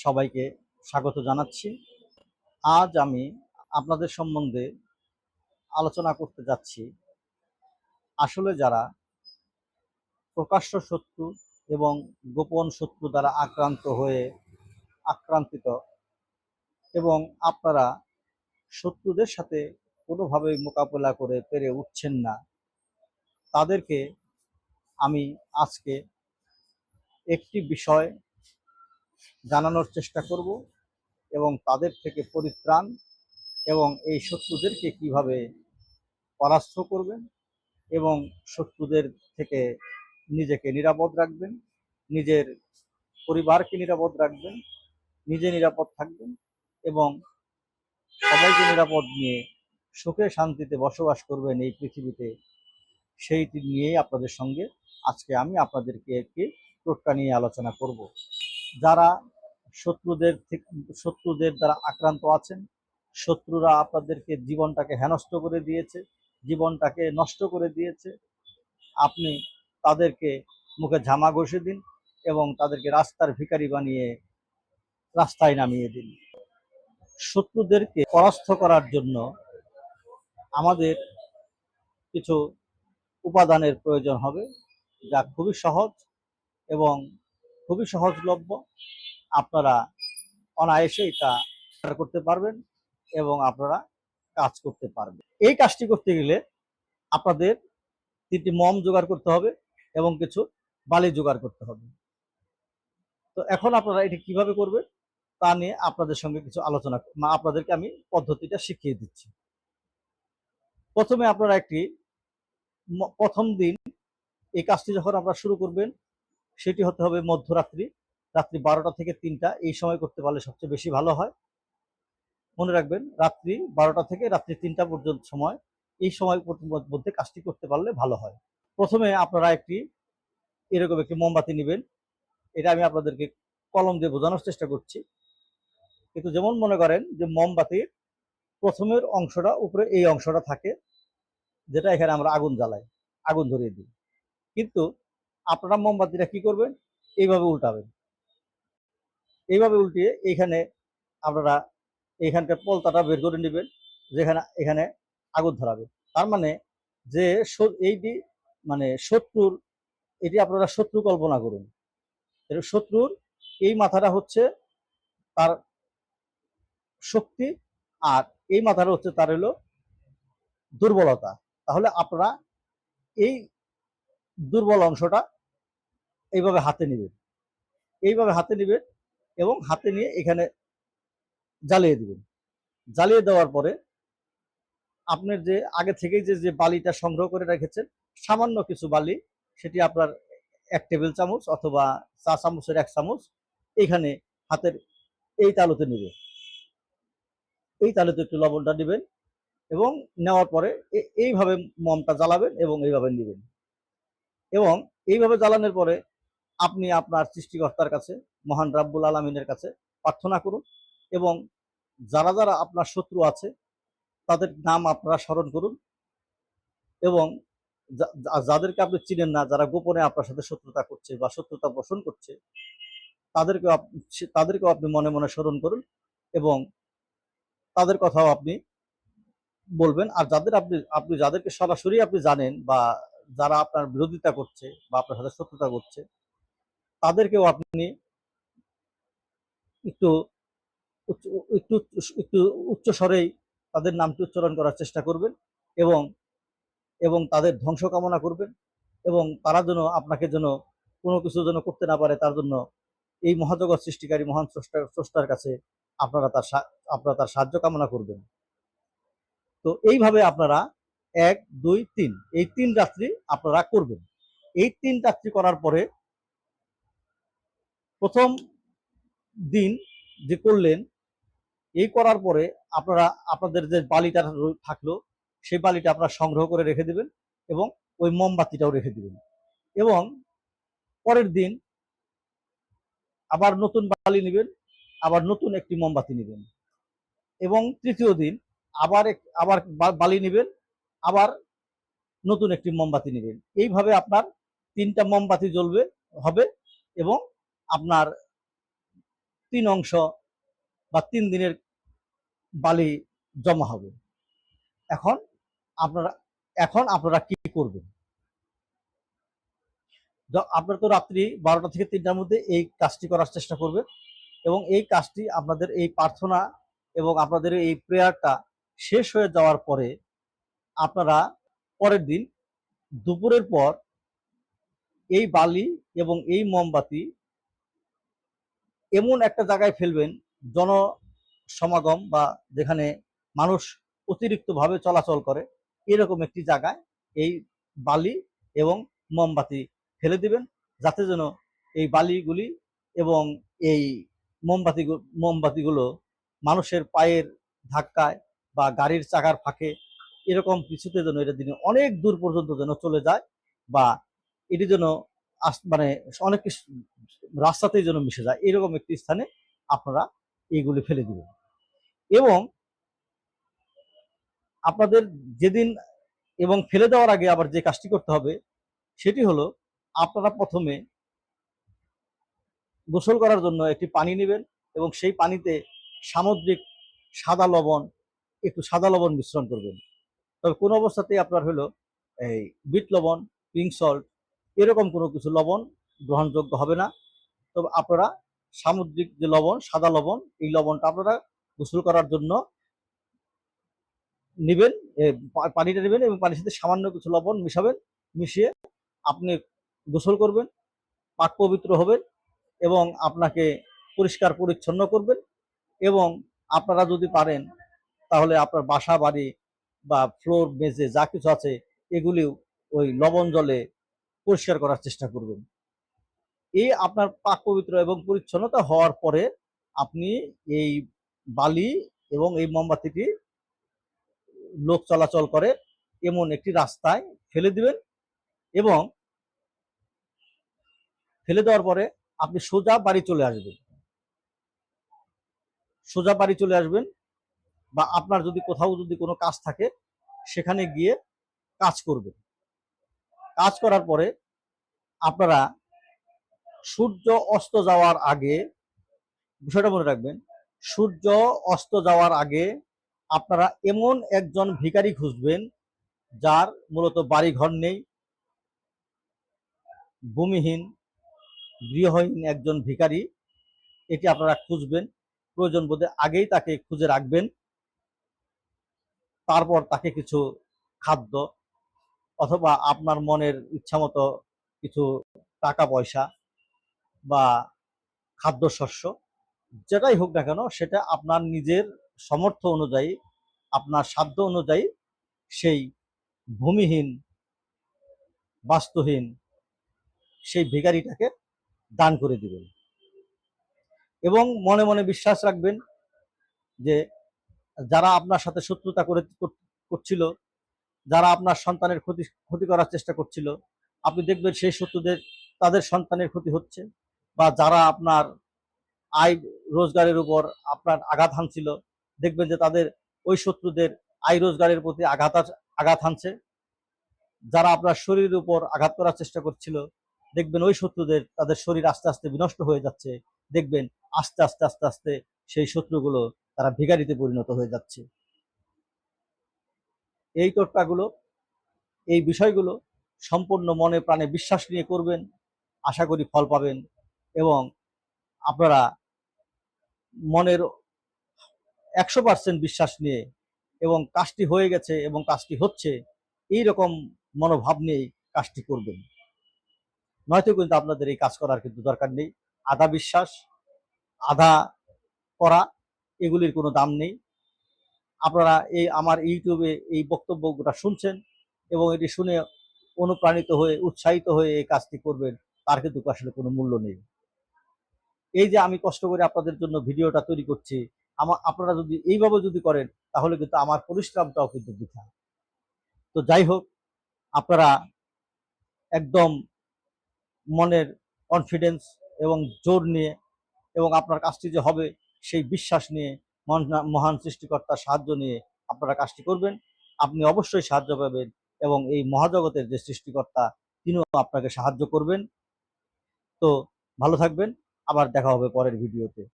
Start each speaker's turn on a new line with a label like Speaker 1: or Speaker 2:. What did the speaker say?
Speaker 1: সবাইকে স্বাগত জানাচ্ছি। আজ আমি আপনাদের সম্বন্ধে আলোচনা করতে যাচ্ছি আসলে যারা প্রকাশ্য শত্রু এবং গোপন শত্রু দ্বারা আক্রান্তিত এবং আপনারা শত্রুদের সাথে কোনোভাবেই মোকাবেলা করে পেরে উঠছেন না, তাদেরকে আমি আজকে একটি বিষয় জানানোর চেষ্টা করব এবং তাদের থেকে পরিত্রাণ এবং এই শত্রুদেরকে কিভাবে পরাস্ত করবেন এবং শত্রুদের থেকে নিজেকে নিরাপদ রাখবেন, নিজের পরিবারকে নিরাপদ রাখবেন, নিজে নিরাপদ থাকবেন এবং সবাইকে নিরাপদ নিয়ে সুখে শান্তিতে বসবাস করবেন এই পৃথিবীতে, সেইটি নিয়েই আপনাদের সঙ্গে আজকে আমি আপনাদেরকে একটি টোটকা নিয়ে আলোচনা করব। যারা শত্রুদের দ্বারা আক্রান্ত আছেন, শত্রুরা আপনাদেরকে জীবনটাকে হেনস্থ করে দিয়েছে, জীবনটাকে নষ্ট করে দিয়েছে, আপনি তাদেরকে মুখে ঝামা ঘষে দিন এবং তাদেরকে রাস্তার ভিখারি বানিয়ে রাস্তায় নামিয়ে দিন। শত্রুদেরকে পরাস্ত করার জন্য আমাদের কিছু উপাদানের প্রয়োজন হবে, যা খুবই সহজ এবং খুবই সহজলভ্য। আপনারা অনায়াসেই তা করতে পারবেন এবং আপনারা কাজ করতে পারবেন। এই কাজটি করতে গেলে আপনাদের 3টি মম জোগাড় করতে হবে এবং কিছু বালি জোগাড় করতে হবে। তো এখন আপনারা এটি কিভাবে করবেন তা নিয়ে আপনাদের সঙ্গে কিছু আপনাদেরকে আমি পদ্ধতিটা শিখিয়ে দিচ্ছি। প্রথমে আপনারা প্রথম দিন এই কাজটি যখন আপনারা শুরু করবেন, সেটি হতে হবে মধ্যরাত্রি, রাত্রি 12টা থেকে 3টা, এই সময় করতে পারলে সবচেয়ে বেশি ভালো হয়। মনে রাখবেন, রাত্রি 12টা থেকে রাত্রি 3টা পর্যন্ত সময়, এই সময় মধ্যে কাজটি করতে পারলে ভালো হয়। প্রথমে আপনারা এরকম একটি মোমবাতি নেবেন। এটা আমি আপনাদেরকে কলম দিয়ে বোঝানোর চেষ্টা করছি, কিন্তু যেমন মনে করেন যে মোমবাতির প্রথমের অংশটা উপরে এই অংশটা থাকে, যেটা এখানে আমরা আগুন ধরিয়ে দিই। কিন্তু আপনারা মোমবাতিটা কি করবেন, এইভাবে উল্টাবেন। এইভাবে উল্টিয়ে আপনারা এইখানকার পলতাটা বের করে নেবেন, যেখানে এখানে আগুন ধরাবে। তার মানে যে এটি আপনারা শত্রু কল্পনা করুন। শত্রুর এই মাথাটা হচ্ছে তার শক্তি, আর এই মাথাটা হচ্ছে তার হলো দুর্বলতা। তাহলে আপনারা এই দুর্বল অংশটা এইভাবে হাতে নেবেন এবং হাতে নিয়ে এখানে জ্বালিয়ে দিবেন। জ্বালিয়ে দেওয়ার পরে আপনার যে আগে থেকেই যে বালিটা সংগ্রহ করে রেখেছেন, সামান্য কিছু বালি, সেটি আপনার 1 টেবিল চামচ অথবা চা চামচের 1 চামচ এখানে হাতের এই তালুতে নেবে। এই তালুতে একটু লবণটা নেবেন এবং নেওয়ার পরে এইভাবে মমটা জ্বালাবেন এবং এইভাবে নেবেন। এবং এইভাবে জ্বালানোর পরে আপনি আপনার সৃষ্টিকর্তার কাছে, মহান রাব্বুল আলামিনের কাছে প্রার্থনা করুন এবং যারা যারা আপনার শত্রু আছে তাদের নাম আপনারা স্মরণ করুন এবং যাদেরকে আপনি চিনেন না, যারা গোপনে আপনার সাথে শত্রুতা করছে বা শত্রুতা পোষণ করছে, তাদেরকেও আপনি মনে মনে স্মরণ করুন এবং তাদের কথাও আপনি বলবেন। আর যাদেরকে সরাসরি আপনি জানেন বা যারা আপনার বিরোধিতা করছে বা আপনার সাথে শত্রুতা করছে, তাদেরকেও আপনি একটু একটু একটু উচ্চ স্বরেই তাদের নামটি উচ্চারণ করার চেষ্টা করবেন এবং এবং তাদের ধ্বংস কামনা করবেন এবং তারা যেন আপনাকে কোনো কিছু যেন করতে না পারে, তার জন্য এই মহাজগৎ সৃষ্টিকারী মহান স্রষ্টার কাছে আপনারা তার সাহায্য কামনা করবেন। তো এইভাবে আপনারা 1, 2, 3 এই 3 রাত্রি আপনারা করবেন। এই 3 রাত্রি করার পরে প্রথম দিন যে করলেন, এই করার পরে আপনারা আপনাদের যে বালিটা থাকলো সেই বালিটা আপনারা সংগ্রহ করে রেখে দিবেন এবং ওই মোমবাতিটাও রেখে দিবেন এবং পরের দিন আবার নতুন বালি নেবেন, আবার নতুন একটি মোমবাতি নেবেন এবং তৃতীয় দিন আবার বালি নেবেন, আবার নতুন একটি মোমবাতি নেবেন। এইভাবে আপনার 3টা মোমবাতি জ্বলবে হবে এবং আপনার 3 অংশ বা 3 দিনের বালি জমা হবে। এখন আপনারা আপনারা কি করবেন? আপনারা তো রাত্রি 12টা থেকে 3টার মধ্যে এই কাজটি করার চেষ্টা করবেন এবং এই কাজটি আপনাদের এই প্রার্থনা এবং আপনাদের এই প্রেয়ারটা শেষ হয়ে যাওয়ার পরে আপনারা পরের দিন দুপুরের পর এই বালি এবং এই মোমবাতি এমন একটা জায়গায় ফেলবেন, জনসমাগম বা যেখানে মানুষ অতিরিক্তভাবে চলাচল করে এরকম একটি জায়গায় এই বালি এবং মোমবাতি ফেলে দিবেন, যাতে যেন এই বালিগুলি এবং এই মোমবাতিগুলো মানুষের পায়ের ধাক্কায় বা গাড়ির চাকার ফাঁকে এরকম কিছুতে যেন এটা দিনে অনেক দূর পর্যন্ত যেন চলে যায়, বা এটি যেন মানে অনেক কিছু রাস্তাতেই যেন মিশে যায়, এরকম একটি স্থানে আপনারা এইগুলি ফেলে দিবেন। এবং আপনাদের যেদিন এবং ফেলে দেওয়ার আগে আবার যে কাজটি করতে হবে সেটি হলো, আপনারা প্রথমে গোসল করার জন্য একটি পানি নেবেন এবং সেই পানিতে সামুদ্রিক একটু সাদা লবণ মিশ্রণ করবেন। তবে কোনো অবস্থাতেই আপনার হলো এই বিট লবণ, পিঙ্ক সল্ট এরকম কোনো কিছু লবণ গ্রহণযোগ্য হবে না। তবে আপনারা সামুদ্রিক যে লবণ, সাদা লবণ, এই লবণটা আপনারা গোসল করার জন্য নেবেন, পানিটা নেবেন এবং পানির সাথে সামান্য কিছু লবণ মিশাবেন, মিশিয়ে আপনি গোসল করবেন, পাক পবিত্র হবেন এবং আপনাকে পরিষ্কার পরিচ্ছন্ন করবেন। এবং আপনারা যদি পারেন তাহলে আপনার বাসা বাড়ি বা ফ্লোর মেঝে যা কিছু আছে এগুলিও ওই লবণ জলে পরিষ্কার করার চেষ্টা করবেন। এই আপনার পাক পবিত্র এবং পরিচ্ছন্নতা হওয়ার পরে আপনি এই বালি এবং এই মোমবাতিটি লোক চলাচল করে এমন একটি রাস্তায় ফেলে দিবেন এবং ফেলে দেওয়ার পরে আপনি সোজা বাড়ি চলে আসবেন, বা আপনার যদি কোথাও যদি কোনো কাজ থাকে সেখানে গিয়ে কাজ করবেন। কাজ করার পরে আপনারা সূর্য অস্ত যাওয়ার আগে, বিষয়টা মনে রাখবেন, সূর্য অস্ত যাওয়ার আগে আপনারা এমন একজন ভিখারি খুঁজবেন যার মূলত বাড়ি ঘর নেই, ভূমিহীন গৃহহীন একজন ভিখারি, এটি আপনারা খুঁজবেন। প্রয়োজন বোধে আগেই তাকে খুঁজে রাখবেন। তারপর তাকে কিছু খাদ্য অথবা আপনার মনের ইচ্ছামতো কিছু টাকা পয়সা বা খাদ্যশস্য যেটাই হোক না কেন সেটা আপনার নিজের সামর্থ্য অনুযায়ী, আপনার সাধ্য অনুযায়ী সেই ভূমিহীন বাস্তুহীন সেই ভিখারিটাকে দান করে দিবেন। এবং মনে মনে বিশ্বাস রাখবেন যে যারা আপনার সাথে শত্রুতা করছিল, যারা আপনার সন্তানের ক্ষতি করার চেষ্টা করছিল, আপনি দেখবেন সেই শত্রুদের তাদের সন্তানের ক্ষতি হচ্ছে, বা যারা আপনার আয় রোজগারের উপর আপনার আঘাত হানছিল, দেখবেন যে তাদের ওই শত্রুদের আয় রোজগারের প্রতি আঘাত হানছে। যারা আপনার শরীরের উপর আঘাত করার চেষ্টা করছিল, দেখবেন ওই শত্রুদের তাদের শরীর আস্তে আস্তে বিনষ্ট হয়ে যাচ্ছে। দেখবেন আস্তে আস্তে আস্তে আস্তে সেই শত্রুগুলো তারা ভিখারিতে পরিণত হয়ে যাচ্ছে। এই টোটকাগুলো, এই বিষয়গুলো সম্পূর্ণ মনে প্রাণে বিশ্বাস নিয়ে করবেন, আশা করি ফল পাবেন। এবং আপনারা মনের 100% বিশ্বাস নিয়ে এবং কাজটি হয়ে গেছে এবং কাজটি হচ্ছে এই রকম মনোভাব নিয়েই কাজটি করবেন। নয়তো কিন্তু আপনাদের এই কাজ করার কিন্তু দরকার নেই। আধা বিশ্বাস, আধা করা, এগুলির কোনো দাম নেই। আপনারা এই আমার ইউটিউবে এই বক্তব্যগুলো শুনছেন এবং এটি শুনে অনুপ্রাণিত হয়ে উৎসাহিত হয়ে এই কাজটি করবেন, তার কিন্তু আসলে কোনো মূল্য নেই। এই যে আমি কষ্ট করে আপনাদের জন্য ভিডিওটা তৈরি করছি, আপনারা যদি এইভাবে যদি করেন তাহলে কিন্তু আমার পরিশ্রমটাও কিন্তু বৃথা। তো যাই হোক, আপনারা একদম মনের কনফিডেন্স এবং জোর নিয়ে এবং আপনার কাজটি যে হবে সেই বিশ্বাস নিয়ে, মহান সৃষ্টিকর্তার সাহায্য নিয়ে আপনারা কাজটি করবেন। আপনি অবশ্যই সাহায্য পাবেন এবং এই মহাজগতের যে সৃষ্টিকর্তা তিনিও আপনাকে সাহায্য করবেন। তো ভালো থাকবেন, আবার দেখা হবে পরের ভিডিওতে।